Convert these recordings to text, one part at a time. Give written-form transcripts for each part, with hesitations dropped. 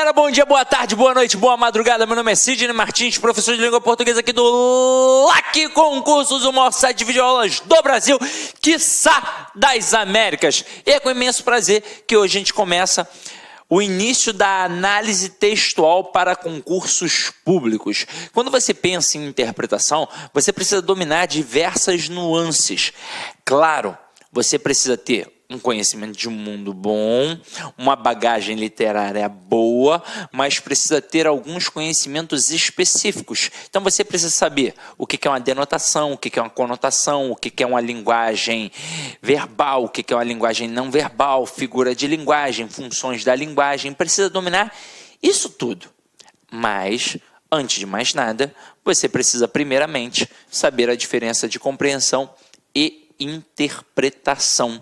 galera, bom dia, boa tarde, boa noite, boa madrugada. Meu nome é Sidney Martins, professor de língua portuguesa aqui do LAC Concursos, o maior site de videoaulas do Brasil, quiçá das Américas. E é com imenso prazer que hoje a gente começa o início da análise textual para concursos públicos. Quando você pensa em interpretação, você precisa dominar diversas nuances. Claro, você precisa ter um conhecimento de mundo bom, uma bagagem literária boa, mas precisa ter alguns conhecimentos específicos. Então você precisa saber o que é uma denotação, o que é uma conotação, o que é uma linguagem verbal, o que é uma linguagem não verbal, figura de linguagem, funções da linguagem. Precisa dominar isso tudo. Mas, antes de mais nada, você precisa primeiramente saber a diferença de compreensão e interpretação,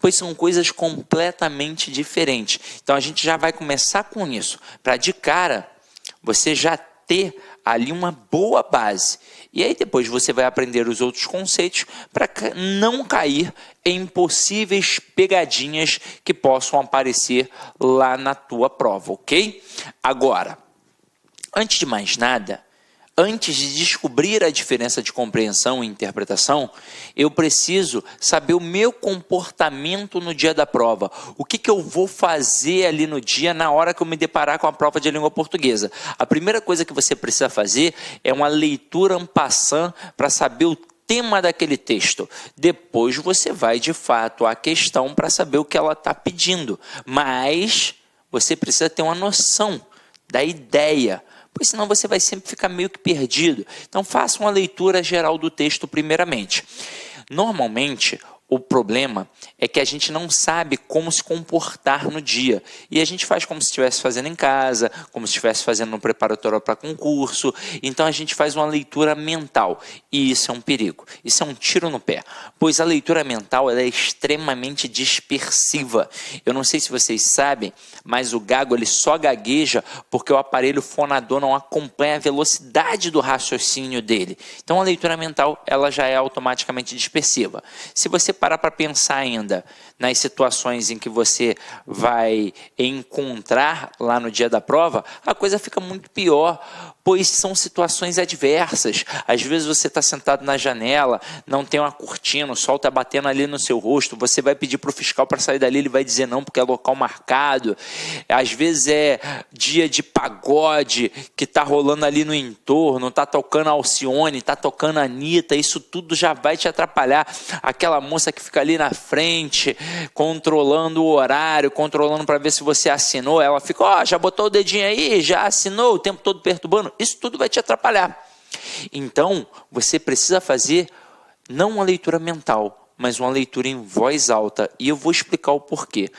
pois são coisas completamente diferentes. Então a gente já vai começar com isso, para de cara você já ter ali uma boa base. E aí depois você vai aprender os outros conceitos para não cair em possíveis pegadinhas que possam aparecer lá na tua prova, ok? Agora, antes de mais nada, antes de descobrir a diferença de compreensão e interpretação, eu preciso saber o meu comportamento no dia da prova. O que eu vou fazer ali no dia, na hora que eu me deparar com a prova de língua portuguesa. A primeira coisa que você precisa fazer é uma leitura en passant para saber o tema daquele texto. Depois você vai, de fato, à questão para saber o que ela está pedindo. Mas você precisa ter uma noção da ideia, pois senão você vai sempre ficar meio que perdido. Então faça uma leitura geral do texto primeiramente. Normalmente, o problema é que a gente não sabe como se comportar no dia. E a gente faz como se estivesse fazendo em casa, como se estivesse fazendo no preparatório para concurso. Então a gente faz uma leitura mental. E isso é um perigo. Isso é um tiro no pé. Pois a leitura mental ela é extremamente dispersiva. Eu não sei se vocês sabem, mas o gago ele só gagueja porque o aparelho fonador não acompanha a velocidade do raciocínio dele. Então a leitura mental ela já é automaticamente dispersiva. Se você parar para pensar ainda nas situações em que você vai encontrar lá no dia da prova, a coisa fica muito pior, pois são situações adversas. Às vezes você está sentado na janela, não tem uma cortina, o sol está batendo ali no seu rosto, você vai pedir para o fiscal para sair dali, ele vai dizer não, porque é local marcado. Às vezes é dia de pagode que está rolando ali no entorno, está tocando Alcione, está tocando Anitta, isso tudo já vai te atrapalhar. Aquela moça que fica ali na frente, controlando o horário, controlando para ver se você assinou, ela fica, já botou o dedinho aí, já assinou, o tempo todo perturbando, isso tudo vai te atrapalhar. Então, você precisa fazer não uma leitura mental, mas uma leitura em voz alta, e eu vou explicar o porquê.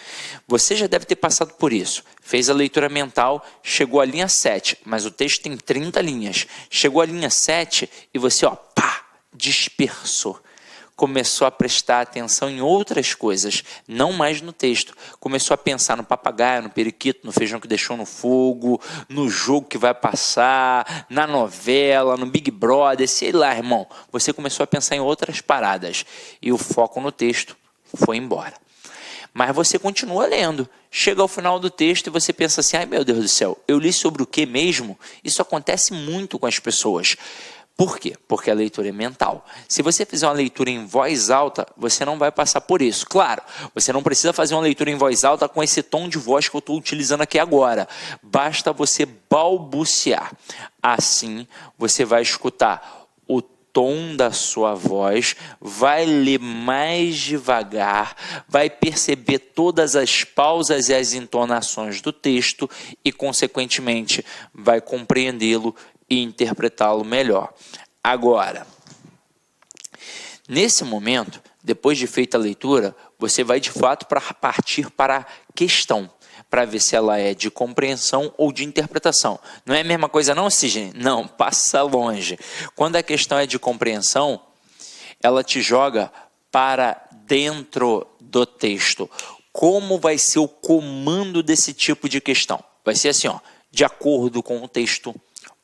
Você já deve ter passado por isso. Fez a leitura mental, chegou à linha 7, mas o texto tem 30 linhas. Chegou à linha 7 e você, dispersou. Começou a prestar atenção em outras coisas, não mais no texto. Começou a pensar no papagaio, no periquito, no feijão que deixou no fogo, no jogo que vai passar, na novela, no Big Brother, sei lá, irmão. Você começou a pensar em outras paradas e o foco no texto foi embora. Mas você continua lendo. Chega ao final do texto e você pensa assim, ai meu Deus do céu, eu li sobre o que mesmo? Isso acontece muito com as pessoas. Por quê? Porque a leitura é mental. Se você fizer uma leitura em voz alta, você não vai passar por isso. Claro, você não precisa fazer uma leitura em voz alta com esse tom de voz que eu estou utilizando aqui agora. Basta você balbuciar. Assim, você vai escutar o tom da sua voz, vai ler mais devagar, vai perceber todas as pausas e as entonações do texto e, consequentemente, vai compreendê-lo e interpretá-lo melhor. Agora, nesse momento, depois de feita a leitura, você vai de fato partir para a questão, para ver se ela é de compreensão ou de interpretação. Não é a mesma coisa não, Sidney? Não, passa longe. Quando a questão é de compreensão, ela te joga para dentro do texto. Como vai ser o comando desse tipo de questão? Vai ser assim, de acordo com o texto,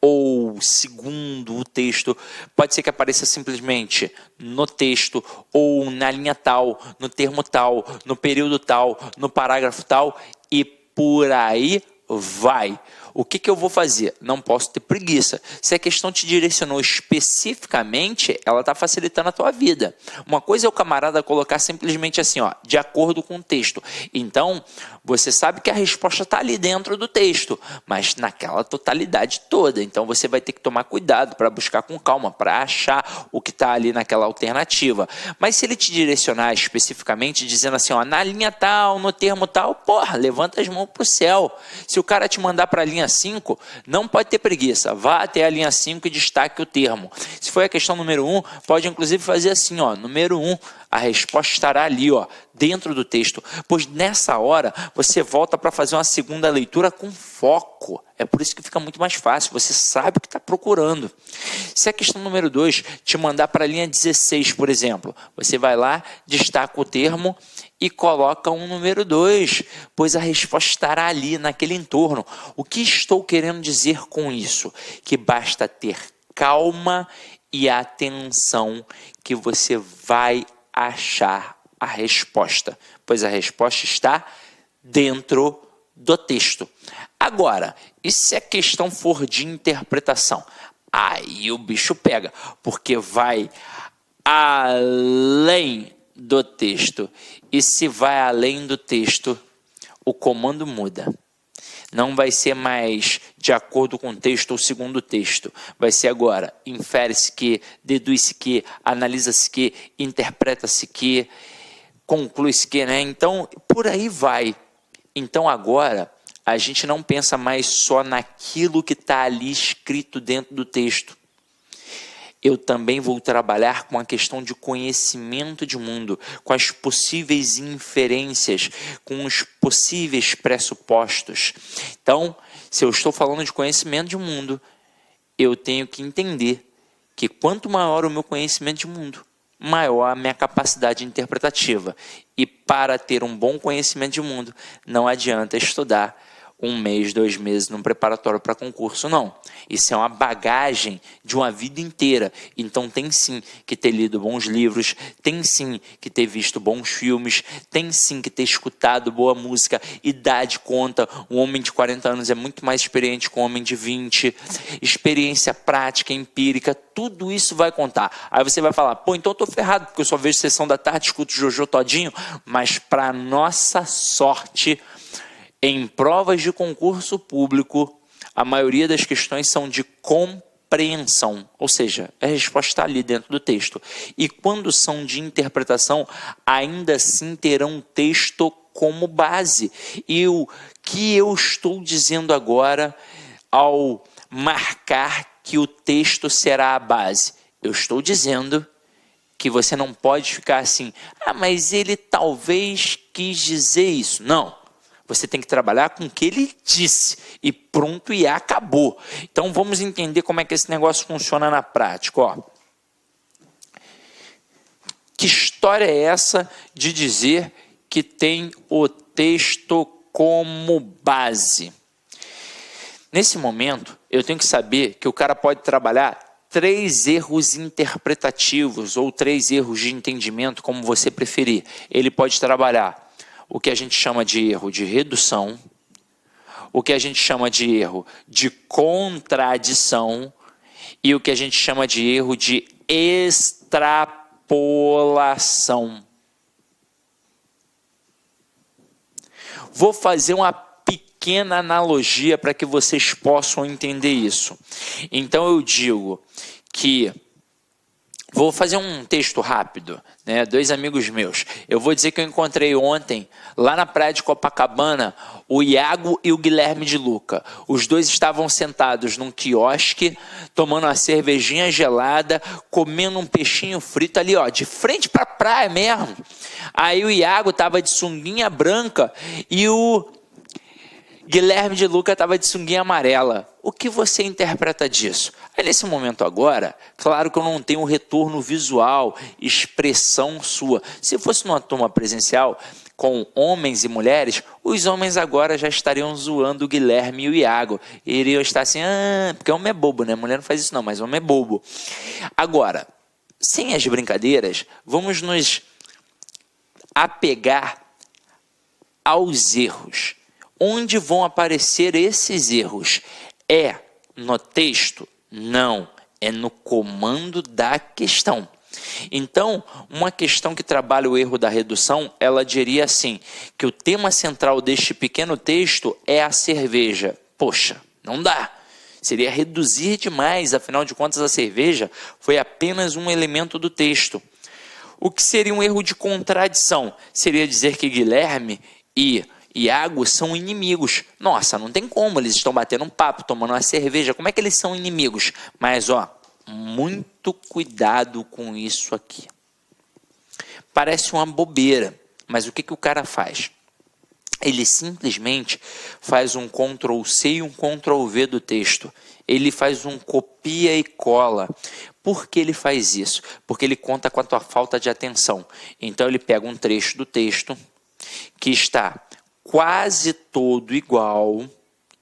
ou segundo o texto, pode ser que apareça simplesmente no texto, ou na linha tal, no termo tal, no período tal, no parágrafo tal, e por aí vai. O que eu vou fazer? Não posso ter preguiça. Se a questão te direcionou especificamente, ela está facilitando a tua vida. Uma coisa é o camarada colocar simplesmente assim, ó, de acordo com o texto. Então, você sabe que a resposta está ali dentro do texto, mas naquela totalidade toda. Então, você vai ter que tomar cuidado para buscar com calma, para achar o que está ali naquela alternativa. Mas se ele te direcionar especificamente, dizendo assim, ó, na linha tal, no termo tal, porra, levanta as mãos para o céu. Se o cara te mandar para a linha 5, não pode ter preguiça, vá até a linha 5 e destaque o termo. Se for a questão número 1, pode inclusive fazer assim, ó, número 1, a resposta estará ali, ó, dentro do texto, pois nessa hora você volta para fazer uma segunda leitura com foco. É por isso que fica muito mais fácil, você sabe o que está procurando. Se a questão número 2 te mandar para a linha 16, por exemplo, você vai lá, destaca o termo e coloca um número 2, pois a resposta estará ali, naquele entorno. O que estou querendo dizer com isso? Que basta ter calma e atenção que você vai achar a resposta, pois a resposta está dentro do texto. Agora, e se a questão for de interpretação? Aí o bicho pega, porque vai além do texto. E se vai além do texto, o comando muda. Não vai ser mais de acordo com o texto ou segundo o texto. Vai ser agora, infere-se que, deduz-se que, analisa-se que, interpreta-se que, conclui-se que, né? Então, por aí vai. Então, agora, a gente não pensa mais só naquilo que está ali escrito dentro do texto. Eu também vou trabalhar com a questão de conhecimento de mundo, com as possíveis inferências, com os possíveis pressupostos. Então, se eu estou falando de conhecimento de mundo, eu tenho que entender que quanto maior o meu conhecimento de mundo, maior a minha capacidade interpretativa. E para ter um bom conhecimento de mundo, não adianta estudar 1 mês, 2 meses num preparatório para concurso, não. Isso é uma bagagem de uma vida inteira. Então tem sim que ter lido bons livros, tem sim que ter visto bons filmes, tem sim que ter escutado boa música. Idade conta, um homem de 40 anos é muito mais experiente que um homem de 20. Experiência prática, empírica, tudo isso vai contar. Aí você vai falar, pô, então eu tô ferrado, porque eu só vejo Sessão da Tarde, escuto Jojo todinho. Mas para nossa sorte, em provas de concurso público, a maioria das questões são de compreensão, ou seja, a resposta está ali dentro do texto. E quando são de interpretação, ainda assim terão texto como base. E o que eu estou dizendo agora ao marcar que o texto será a base? Eu estou dizendo que você não pode ficar assim, mas ele talvez quis dizer isso. Não. Você tem que trabalhar com o que ele disse e pronto, e acabou. Então vamos entender como é que esse negócio funciona na prática. Ó. Que história é essa de dizer que tem o texto como base? Nesse momento, eu tenho que saber que o cara pode trabalhar 3 erros interpretativos ou 3 erros de entendimento, como você preferir. Ele pode trabalhar o que a gente chama de erro de redução, o que a gente chama de erro de contradição e o que a gente chama de erro de extrapolação. Vou fazer uma pequena analogia para que vocês possam entender isso. Então eu digo que vou fazer um texto rápido, né? 2 amigos meus. Eu vou dizer que eu encontrei ontem, lá na praia de Copacabana, o Iago e o Guilherme de Luca. Os dois estavam sentados num quiosque, tomando uma cervejinha gelada, comendo um peixinho frito ali, ó, de frente para a praia mesmo. Aí o Iago estava de sunguinha branca e o Guilherme de Luca estava de sunguinha amarela. O que você interpreta disso? Aí nesse momento agora, claro que eu não tenho retorno visual, expressão sua. Se fosse numa turma presencial com homens e mulheres, os homens agora já estariam zoando o Guilherme e o Iago. Iriam estar assim, porque homem é bobo, né? Mulher não faz isso não, mas homem é bobo. Agora, sem as brincadeiras, vamos nos apegar aos erros. Onde vão aparecer esses erros? É no texto? Não, é no comando da questão. Então, uma questão que trabalha o erro da redução, ela diria assim, que o tema central deste pequeno texto é a cerveja. Poxa, não dá. Seria reduzir demais, afinal de contas a cerveja foi apenas um elemento do texto. O que seria um erro de contradição? Seria dizer que Guilherme e Iago são inimigos. Nossa, não tem como, eles estão batendo um papo, tomando uma cerveja, como é que eles são inimigos? Mas, muito cuidado com isso aqui. Parece uma bobeira, mas o que o cara faz? Ele simplesmente faz um Ctrl+C e um Ctrl+V do texto. Ele faz um copia e cola. Por que ele faz isso? Porque ele conta com a tua falta de atenção. Então ele pega um trecho do texto que está quase todo igual,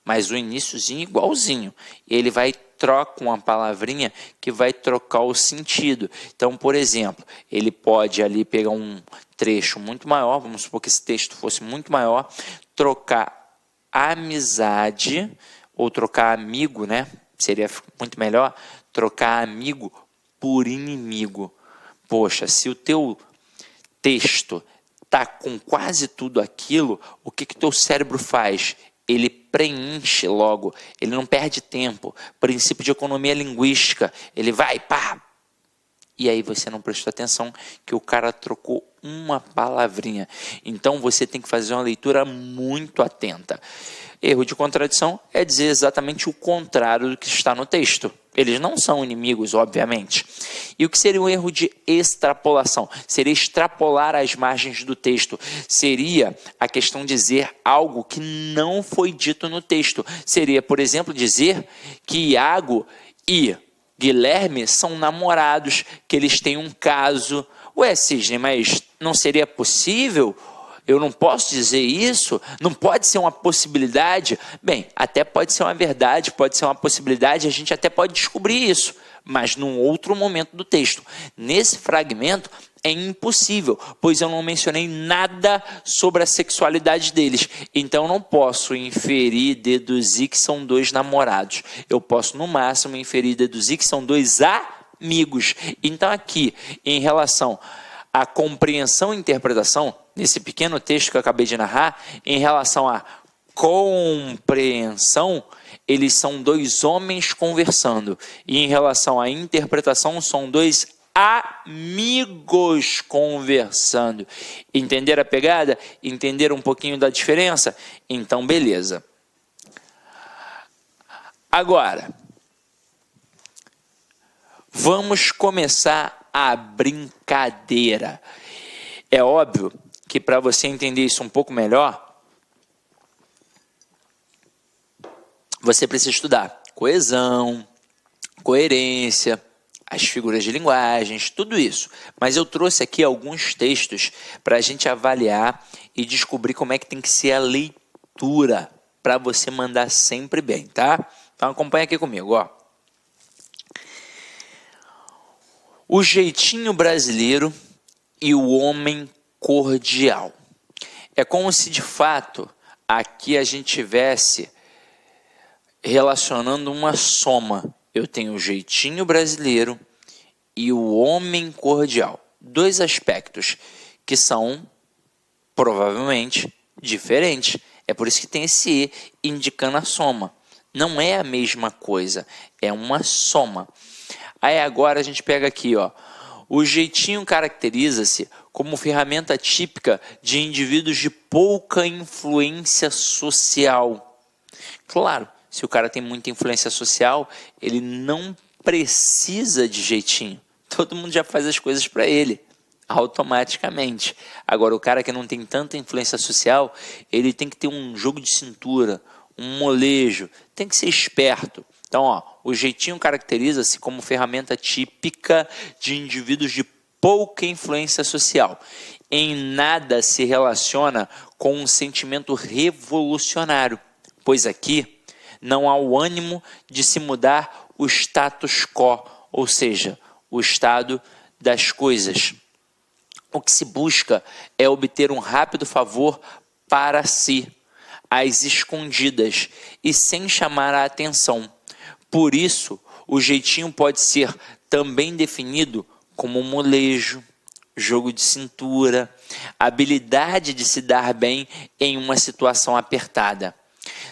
mas o iniciozinho igualzinho. Ele vai troca uma palavrinha que vai trocar o sentido. Então, por exemplo, ele pode ali pegar um trecho muito maior, vamos supor que esse texto fosse muito maior, trocar amizade, ou trocar amigo, né? Seria muito melhor, trocar amigo por inimigo. Poxa, se o teu texto está com quase tudo aquilo, o que teu cérebro faz? Ele preenche logo, ele não perde tempo. Princípio de economia linguística, ele vai, pá! E aí você não prestou atenção que o cara trocou uma palavrinha. Então você tem que fazer uma leitura muito atenta. Erro de contradição é dizer exatamente o contrário do que está no texto. Eles não são inimigos, obviamente. E o que seria um erro de extrapolação? Seria extrapolar as margens do texto. Seria a questão de dizer algo que não foi dito no texto. Seria, por exemplo, dizer que Iago e Guilherme são namorados, que eles têm um caso. Ué, Cisne, mas não seria possível? Eu não posso dizer isso? Não pode ser uma possibilidade? Bem, até pode ser uma verdade, pode ser uma possibilidade, a gente até pode descobrir isso, mas num outro momento do texto. Nesse fragmento é impossível, pois eu não mencionei nada sobre a sexualidade deles. Então eu não posso inferir, deduzir que são dois namorados. Eu posso, no máximo, inferir, deduzir que são dois amigos. Então aqui, em relação à compreensão e interpretação, nesse pequeno texto que eu acabei de narrar, em relação à compreensão, eles são dois homens conversando. E em relação à interpretação, são dois amigos conversando. Entenderam a pegada? Entenderam um pouquinho da diferença? Então, beleza. Agora, vamos começar a brincadeira. É óbvio que para você entender isso um pouco melhor, você precisa estudar coesão, coerência, as figuras de linguagens, tudo isso. Mas eu trouxe aqui alguns textos para a gente avaliar e descobrir como é que tem que ser a leitura para você mandar sempre bem, tá? Então acompanha aqui comigo, ó. O jeitinho brasileiro e o homem cordial. É como se de fato aqui a gente tivesse relacionando uma soma. Eu tenho o jeitinho brasileiro e o homem cordial. Dois aspectos que são provavelmente diferentes. É por isso que tem esse E indicando a soma. Não é a mesma coisa, é uma soma. Aí agora a gente pega aqui, ó. O jeitinho caracteriza-se como ferramenta típica de indivíduos de pouca influência social. Claro, se o cara tem muita influência social, ele não precisa de jeitinho. Todo mundo já faz as coisas para ele, automaticamente. Agora, o cara que não tem tanta influência social, ele tem que ter um jogo de cintura, um molejo, tem que ser esperto. Então, ó, o jeitinho caracteriza-se como ferramenta típica de indivíduos de pouca influência social. Em nada se relaciona com um sentimento revolucionário, pois aqui não há o ânimo de se mudar o status quo, ou seja, o estado das coisas. O que se busca é obter um rápido favor para si. às escondidas e sem chamar a atenção. Por isso, o jeitinho pode ser também definido como molejo, jogo de cintura, habilidade de se dar bem em uma situação apertada.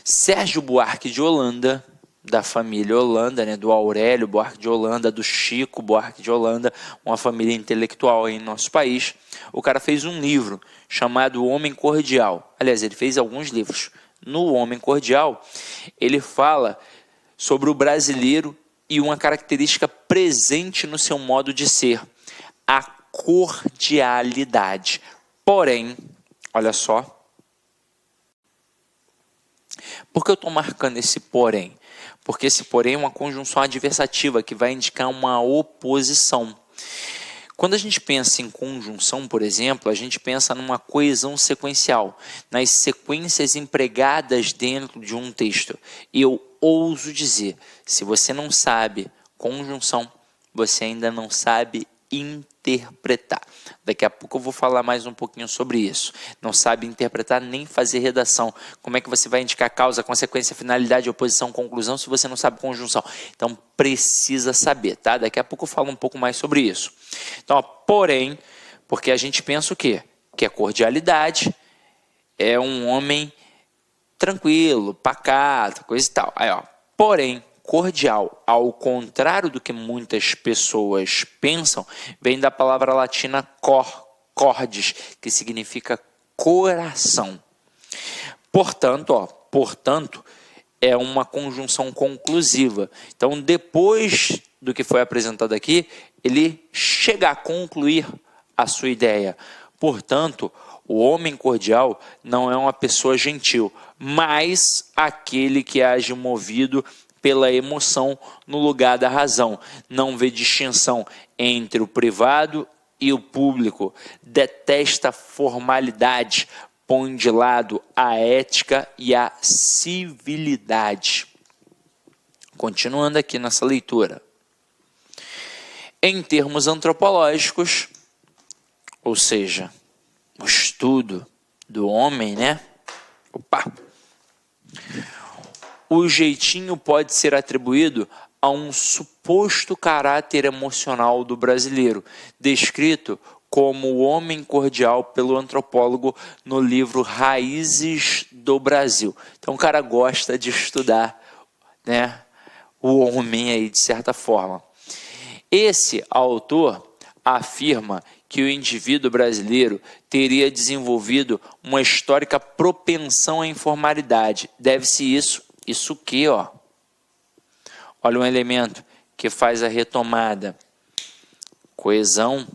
Sérgio Buarque de Holanda, da família Holanda, né, do Aurélio Buarque de Holanda, do Chico Buarque de Holanda, uma família intelectual em nosso país. O cara fez um livro chamado O Homem Cordial. Aliás, ele fez alguns livros. No Homem Cordial, ele fala sobre o brasileiro e uma característica presente no seu modo de ser, a cordialidade. Porém, olha só, por que eu estou marcando esse porém? Porque esse porém é uma conjunção adversativa que vai indicar uma oposição. Quando a gente pensa em conjunção, por exemplo, a gente pensa numa coesão sequencial, nas sequências empregadas dentro de um texto. E eu ouso dizer, se você não sabe conjunção, você ainda não sabe interpretar. Daqui a pouco eu vou falar mais um pouquinho sobre isso. Não sabe interpretar nem fazer redação. Como é que você vai indicar causa, consequência, finalidade, oposição, conclusão, se você não sabe conjunção? Então precisa saber, tá? Daqui a pouco eu falo um pouco mais sobre isso. Então, ó, porém, porque a gente pensa o quê? Que a cordialidade é um homem tranquilo, pacato, coisa e tal. Aí, ó, porém, cordial, ao contrário do que muitas pessoas pensam, vem da palavra latina cordis, que significa coração. Portanto, é uma conjunção conclusiva. Então, depois do que foi apresentado aqui, ele chega a concluir a sua ideia. Portanto, o homem cordial não é uma pessoa gentil, mas aquele que age movido pela emoção no lugar da razão. Não vê distinção entre o privado e o público. Detesta formalidade, põe de lado a ética e a civilidade. Continuando aqui nessa leitura. Em termos antropológicos, ou seja, o estudo do homem, né? O jeitinho pode ser atribuído a um suposto caráter emocional do brasileiro, descrito como o homem cordial pelo antropólogo no livro Raízes do Brasil. Então o cara gosta de estudar, né, o homem aí de certa forma. Esse autor afirma que o indivíduo brasileiro teria desenvolvido uma histórica propensão à informalidade. Deve-se isso que, ó. Olha um elemento que faz a retomada. Coesão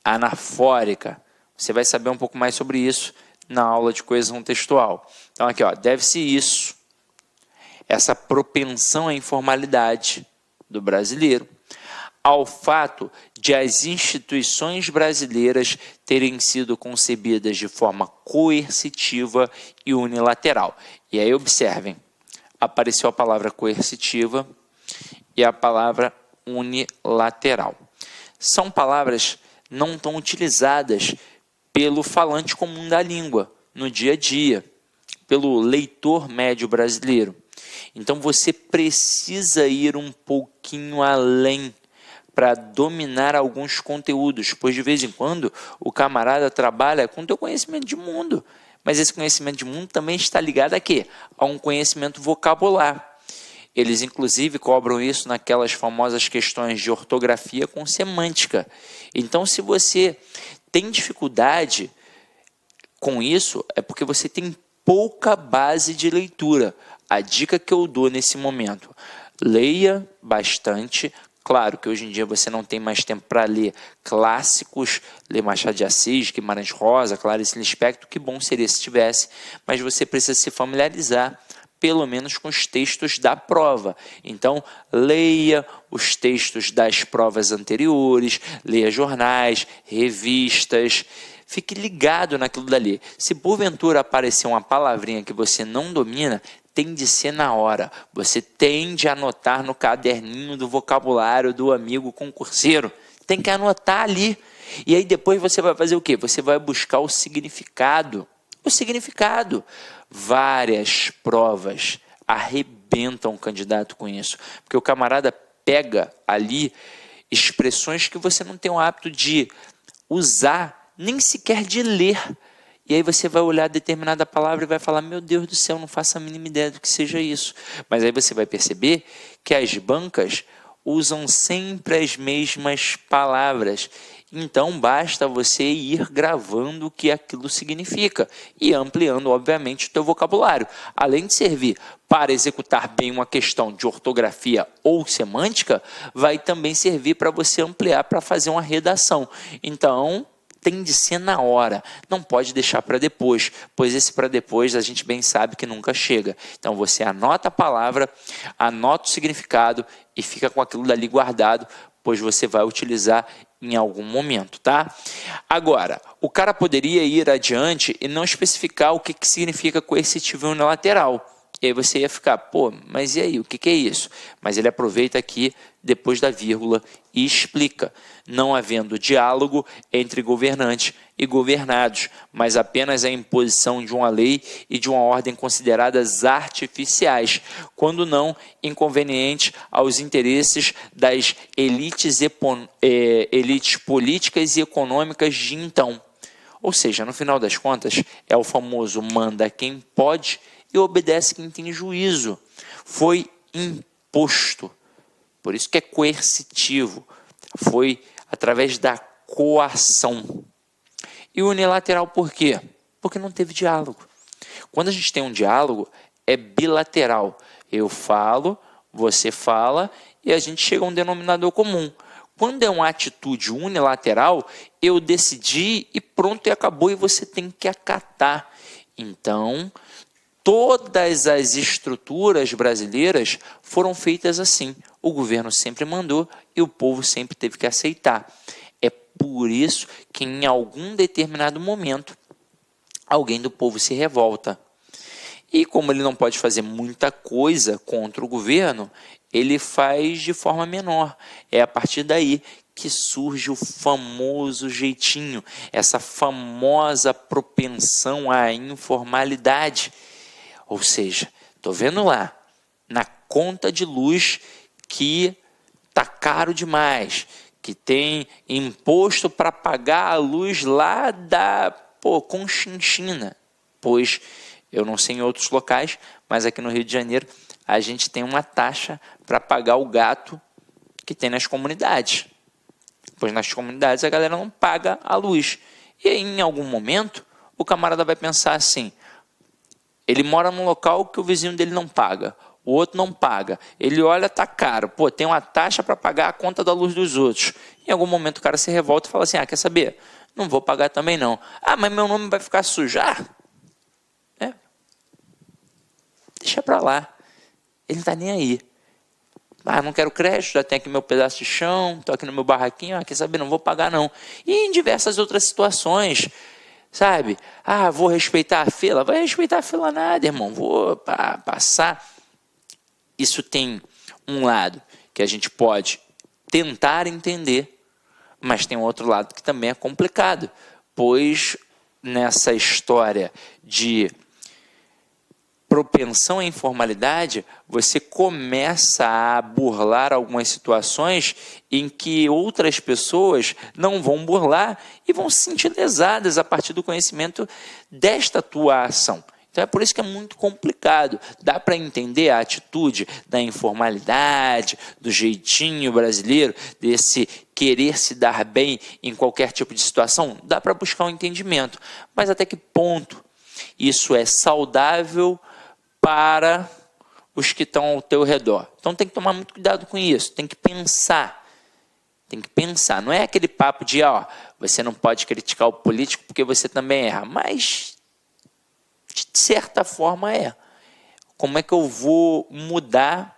anafórica. Você vai saber um pouco mais sobre isso na aula de coesão textual. Então aqui, ó, deve-se essa propensão à informalidade do brasileiro, ao fato de as instituições brasileiras terem sido concebidas de forma coercitiva e unilateral. E aí observem, apareceu a palavra coercitiva e a palavra unilateral. São palavras não tão utilizadas pelo falante comum da língua, no dia a dia, pelo leitor médio brasileiro. Então você precisa ir um pouquinho além para dominar alguns conteúdos, pois de vez em quando o camarada trabalha com o teu conhecimento de mundo, mas esse conhecimento de mundo também está ligado a quê? A um conhecimento vocabular. Eles inclusive cobram isso naquelas famosas questões de ortografia com semântica. Então se você tem dificuldade com isso, é porque você tem pouca base de leitura. A dica que eu dou nesse momento, leia bastante. Claro que hoje em dia você não tem mais tempo para ler clássicos, ler Machado de Assis, Guimarães Rosa, Clarice Lispector, que bom seria se tivesse, mas você precisa se familiarizar pelo menos com os textos da prova. Então, leia os textos das provas anteriores, leia jornais, revistas, fique ligado naquilo dali. Se porventura aparecer uma palavrinha que você não domina, tem de ser na hora. Você tem de anotar no caderninho do vocabulário do amigo concurseiro. Tem que anotar ali. E aí depois você vai fazer o quê? Você vai buscar o significado. O significado. Várias provas arrebentam o candidato com isso, porque o camarada pega ali expressões que você não tem o hábito de usar, nem sequer de ler. E aí você vai olhar determinada palavra e vai falar, meu Deus do céu, não faço a mínima ideia do que seja isso. Mas aí você vai perceber que as bancas usam sempre as mesmas palavras. Então basta você ir gravando o que aquilo significa e ampliando, obviamente, o teu vocabulário. Além de servir para executar bem uma questão de ortografia ou semântica, vai também servir para você ampliar para fazer uma redação. Então, tem de ser na hora, não pode deixar para depois, pois esse para depois a gente bem sabe que nunca chega. Então você anota a palavra, anota o significado e fica com aquilo dali guardado, pois você vai utilizar em algum momento, tá? Agora, o cara poderia ir adiante e não especificar o que significa coercitivo unilateral. E aí você ia ficar, pô, mas e aí, o que é isso? Mas ele aproveita aqui, depois da vírgula, e explica. Não havendo diálogo entre governantes e governados, mas apenas a imposição de uma lei e de uma ordem consideradas artificiais, quando não inconvenientes aos interesses das elites políticas e econômicas de então. Ou seja, no final das contas, é o famoso manda quem pode e obedece quem tem juízo. Foi imposto. Por isso que é coercitivo. Foi através da coação. E unilateral por quê? Porque não teve diálogo. Quando a gente tem um diálogo, é bilateral. Eu falo, você fala e a gente chega a um denominador comum. Quando é uma atitude unilateral, eu decidi e pronto, e acabou, e você tem que acatar. Então, todas as estruturas brasileiras foram feitas assim. O governo sempre mandou e o povo sempre teve que aceitar. É por isso que em algum determinado momento alguém do povo se revolta. E como ele não pode fazer muita coisa contra o governo, ele faz de forma menor. É a partir daí que surge o famoso jeitinho, essa famosa propensão à informalidade. Ou seja, estou vendo lá, na conta de luz, que está caro demais, que tem imposto para pagar a luz lá da Conchinchina, pois eu não sei em outros locais, mas aqui no Rio de Janeiro a gente tem uma taxa para pagar o gato que tem nas comunidades, pois nas comunidades a galera não paga a luz. E aí, em algum momento, o camarada vai pensar assim, ele mora num local que o vizinho dele não paga, o outro não paga. Ele olha, tá caro. Pô, tem uma taxa para pagar a conta da luz dos outros. Em algum momento o cara se revolta e fala assim, quer saber? Não vou pagar também não. Mas meu nome vai ficar sujo. Deixa para lá. Ele não tá nem aí. Não quero crédito, já tenho aqui meu pedaço de chão, estou aqui no meu barraquinho, quer saber? Não vou pagar não. E em diversas outras situações, sabe? Vou respeitar a fila. Vai respeitar a fila nada, irmão. Vou passar. Isso tem um lado que a gente pode tentar entender, mas tem um outro lado que também é complicado, pois nessa história de propensão à informalidade, você começa a burlar algumas situações em que outras pessoas não vão burlar e vão se sentir lesadas a partir do conhecimento desta tua ação. Então é por isso que é muito complicado. Dá para entender a atitude da informalidade, do jeitinho brasileiro, desse querer se dar bem em qualquer tipo de situação? Dá para buscar um entendimento. Mas até que ponto isso é saudável para os que estão ao teu redor? Então tem que tomar muito cuidado com isso. Tem que pensar. Tem que pensar. Não é aquele papo de, você não pode criticar o político porque você também erra. Mas de certa forma Como é que eu vou mudar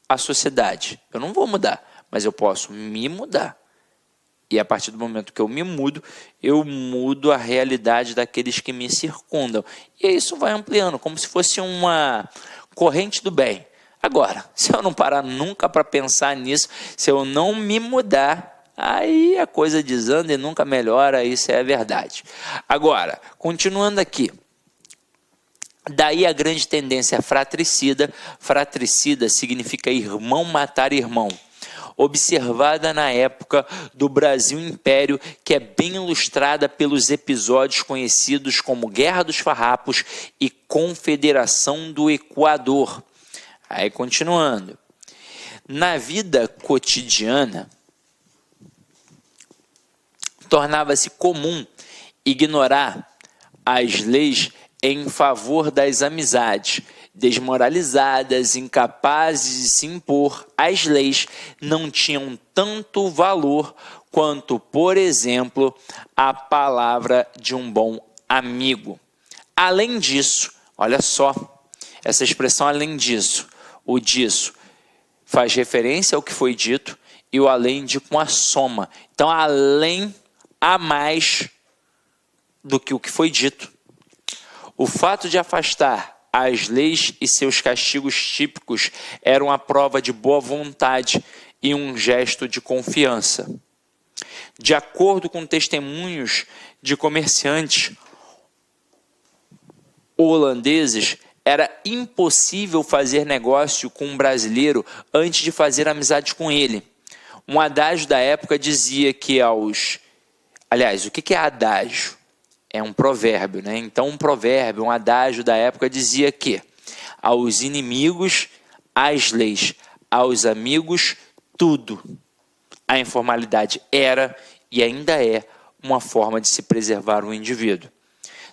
a sociedade? Eu não vou mudar, mas eu posso me mudar. E a partir do momento que eu me mudo, eu mudo a realidade daqueles que me circundam. E isso vai ampliando, como se fosse uma corrente do bem. Agora, se eu não parar nunca para pensar nisso, se eu não me mudar, aí a coisa desanda e nunca melhora, isso é a verdade. Agora, continuando aqui. Daí a grande tendência fratricida. Fratricida significa irmão matar irmão, observada na época do Brasil Império, que é bem ilustrada pelos episódios conhecidos como Guerra dos Farrapos e Confederação do Equador. Aí continuando. Na vida cotidiana, tornava-se comum ignorar as leis em favor das amizades. Desmoralizadas, incapazes de se impor, as leis não tinham tanto valor quanto, por exemplo, a palavra de um bom amigo. Além disso, olha só, essa expressão além disso, o disso, faz referência ao que foi dito e o além indica uma soma. Então, além, a mais do que o que foi dito. O fato de afastar as leis e seus castigos típicos eram a prova de boa vontade e um gesto de confiança. De acordo com testemunhos de comerciantes holandeses, era impossível fazer negócio com um brasileiro antes de fazer amizade com ele. Um adágio da época dizia que Aliás, o que é adágio? É um provérbio, né? Então, um provérbio, um adágio da época dizia que aos inimigos, as leis, aos amigos, tudo. A informalidade era e ainda é uma forma de se preservar o indivíduo.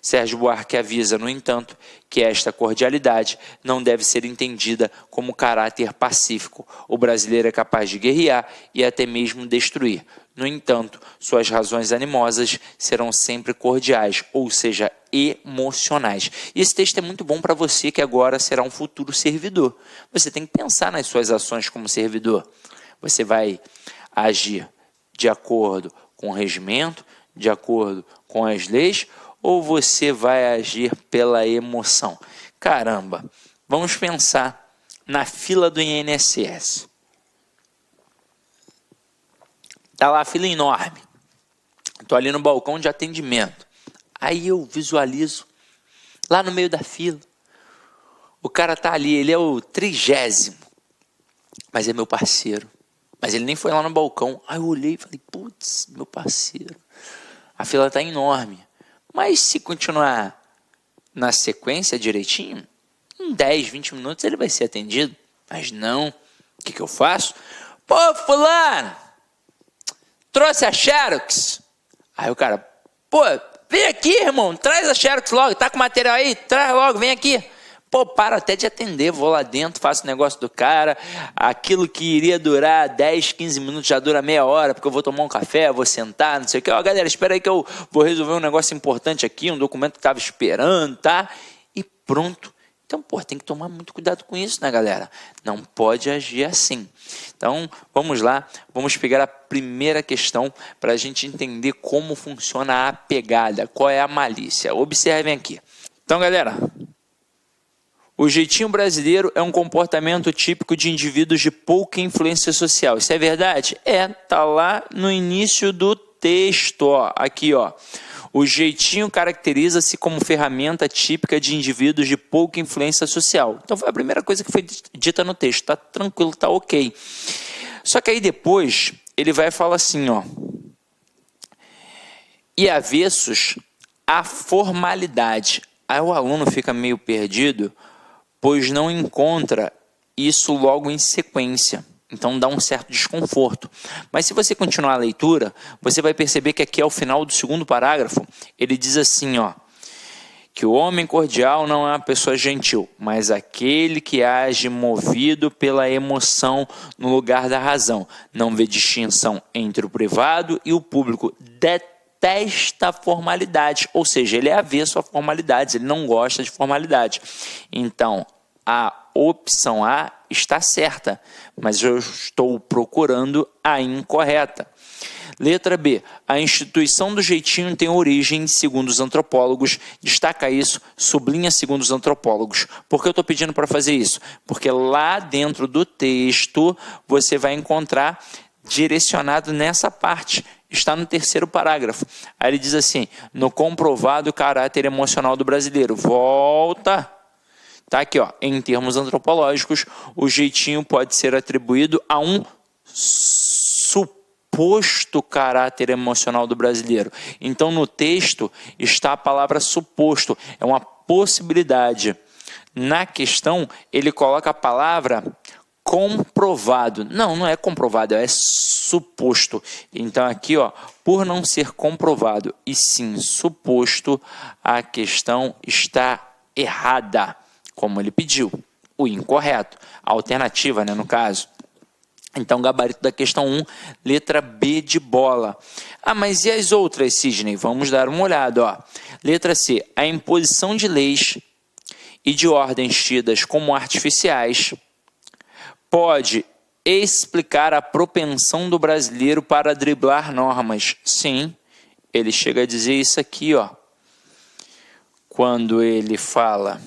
Sérgio Buarque avisa, no entanto, que esta cordialidade não deve ser entendida como caráter pacífico. O brasileiro é capaz de guerrear e até mesmo destruir. No entanto, suas razões animosas serão sempre cordiais, ou seja, emocionais. E esse texto é muito bom para você que agora será um futuro servidor. Você tem que pensar nas suas ações como servidor. Você vai agir de acordo com o regimento, de acordo com as leis, ou você vai agir pela emoção? Caramba, vamos pensar na fila do INSS. Está lá a fila enorme. Estou ali no balcão de atendimento. Aí eu visualizo, lá no meio da fila, o cara está ali, ele é o 30º, mas é meu parceiro. Mas ele nem foi lá no balcão. Aí eu olhei e falei, putz, meu parceiro. A fila está enorme. Mas se continuar na sequência direitinho, em 10, 20 minutos ele vai ser atendido. Mas não, o que eu faço? Pô, fulano, trouxe a Xerox? Aí o cara, pô, vem aqui, irmão, traz a Xerox logo, tá com o material aí? Traz logo, vem aqui. Pô, paro até de atender, vou lá dentro, faço o negócio do cara, aquilo que iria durar 10, 15 minutos já dura meia hora, porque eu vou tomar um café, vou sentar, não sei o que. Ó, galera, espera aí que eu vou resolver um negócio importante aqui, um documento que estava esperando, tá? E pronto. Então, pô, tem que tomar muito cuidado com isso, né, galera? Não pode agir assim. Então, vamos lá, vamos pegar a primeira questão para a gente entender como funciona a pegada, qual é a malícia. Observem aqui. Então, galera, o jeitinho brasileiro é um comportamento típico de indivíduos de pouca influência social. Isso é verdade? Tá lá no início do texto, ó. Aqui, ó. O jeitinho caracteriza-se como ferramenta típica de indivíduos de pouca influência social. Então foi a primeira coisa que foi dita no texto. Tá tranquilo, tá ok. Só que aí depois ele vai falar assim, ó. E avessos à formalidade. Aí o aluno fica meio perdido, pois não encontra isso logo em sequência. Então dá um certo desconforto. Mas se você continuar a leitura, você vai perceber que aqui ao final do segundo parágrafo, ele diz assim, ó, que o homem cordial não é uma pessoa gentil, mas aquele que age movido pela emoção no lugar da razão. Não vê distinção entre o privado e o público. Detesta formalidades, ou seja, ele é avesso a formalidades, ele não gosta de formalidade. Então, a opção A está certa, mas eu estou procurando a incorreta. Letra B. A instituição do jeitinho tem origem, segundo os antropólogos. Destaca isso, sublinha segundo os antropólogos. Por que eu estou pedindo para fazer isso? Porque lá dentro do texto você vai encontrar direcionado nessa parte. Está no terceiro parágrafo. Aí ele diz assim, no comprovado caráter emocional do brasileiro. Volta Tá aqui, ó. Em termos antropológicos, o jeitinho pode ser atribuído a um suposto caráter emocional do brasileiro. Então, no texto está a palavra suposto, é uma possibilidade. Na questão, ele coloca a palavra comprovado. Não, não é comprovado, é suposto. Então, aqui, ó, por não ser comprovado e sim suposto, a questão está errada, como ele pediu. O incorreto. A alternativa, né, no caso. Então, gabarito da questão 1, letra B de bola. Ah, mas e as outras, Sidney? Vamos dar uma olhada, ó. Letra C, a imposição de leis e de ordens tidas como artificiais pode explicar a propensão do brasileiro para driblar normas. Sim, ele chega a dizer isso aqui, ó. Quando ele fala: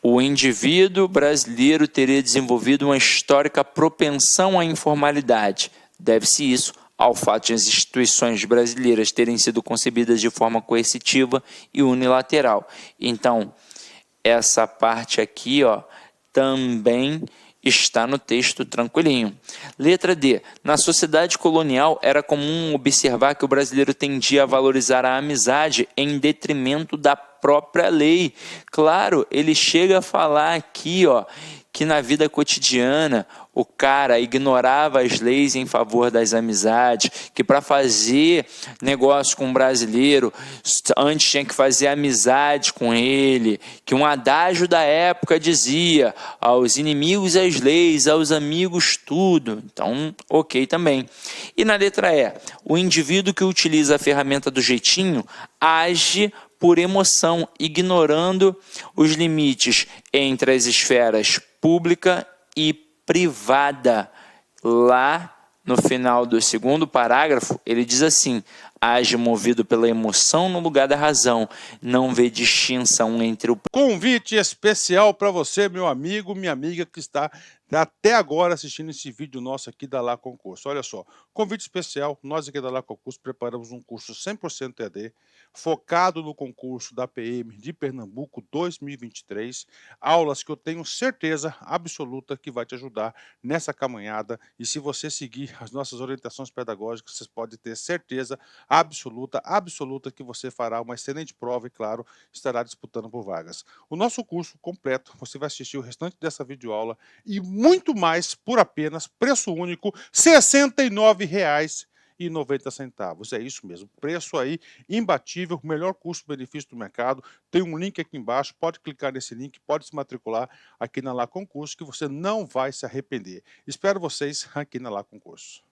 o indivíduo brasileiro teria desenvolvido uma histórica propensão à informalidade. Deve-se isso ao fato de as instituições brasileiras terem sido concebidas de forma coercitiva e unilateral. Então, essa parte aqui, ó, também está no texto tranquilinho. Letra D. Na sociedade colonial, era comum observar que o brasileiro tendia a valorizar a amizade em detrimento da própria lei. Claro, ele chega a falar aqui, ó, que na vida cotidiana o cara ignorava as leis em favor das amizades, que para fazer negócio com um brasileiro, antes tinha que fazer amizade com ele, que um adágio da época dizia: aos inimigos as leis, aos amigos tudo. Então, ok também. E na letra E, o indivíduo que utiliza a ferramenta do jeitinho age por emoção, ignorando os limites entre as esferas pública e privada. Lá no final do segundo parágrafo, ele diz assim: age movido pela emoção no lugar da razão, não vê distinção entre o... Convite especial para você, meu amigo, minha amiga que está até agora assistindo esse vídeo nosso aqui da Lá Concurso. Olha só, convite especial, nós aqui da Lá Concurso preparamos um curso 100% EAD, focado no concurso da PM de Pernambuco 2023, aulas que eu tenho certeza absoluta que vai te ajudar nessa caminhada, e se você seguir as nossas orientações pedagógicas, você pode ter certeza absoluta que você fará uma excelente prova e, claro, estará disputando por vagas. O nosso curso completo, você vai assistir o restante dessa videoaula e muito mais por apenas preço único, R$ 69,90. É isso mesmo, preço aí imbatível, melhor custo-benefício do mercado. Tem um link aqui embaixo, pode clicar nesse link, pode se matricular aqui na Lá Concurso, que você não vai se arrepender. Espero vocês aqui na Lá Concurso.